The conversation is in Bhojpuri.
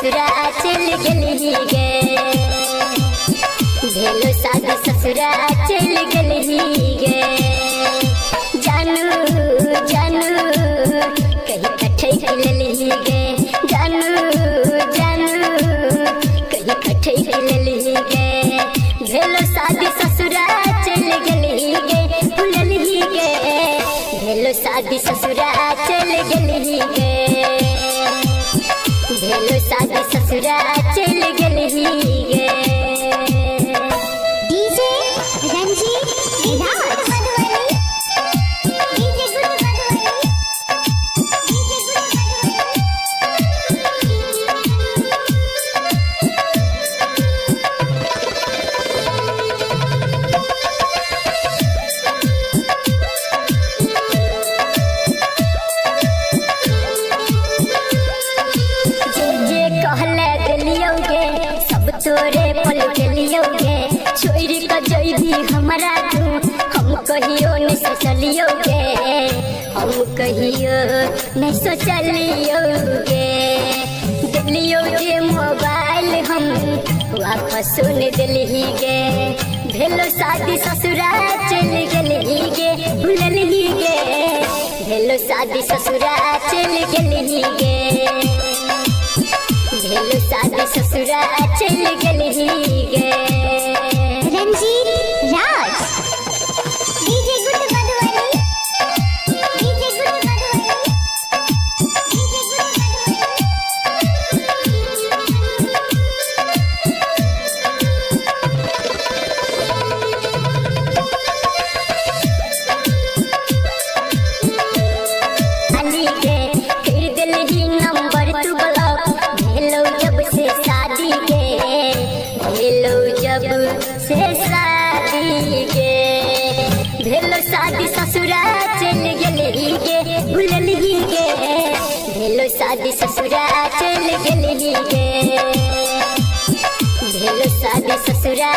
ससुरा चल गली गे, भेलो शादी ससुरा चल गली गे। जानू जानू कहीं कठे खिलली गे, जानू जानू कहीं कठे खिलली गे। भेलो शादी ससुरा चल गली गे, भूलली गे। भेलो शादी ससुरा चल गली गे, भेलो शादी ससुरा चल गली गे। डीजे रंजीत विराज, डीजे गुड मधुबनी, तोरे पल के लियोगे छोड़ का जइबी हमरा तू, हम कहियो नहीं सोचलियोगे, हम कहियो नहीं सोचलियोगे। दिलियोगे मोबाइल हम वापस सुन दिली गे। भेलो शादी ससुरा चल गली गे, भूलली गे। भेलो शादी ससुरा चल गली गे, भेलो शादी ससुरा चल गली गे। रंजीत राज, डीजे गुड मधुबनी, डीजे गुड मधुबनी, डीजे गुड अली गे फिर दिली नंबर तू ब्लॉक। भेलो जब से शादी गे, भेलो जब से शादी गे। भेलो शादी ससुरा चल गली गे, भूलली गे। भेलो शादी ससुरा चल गली गे, भेलो शादी ससुरा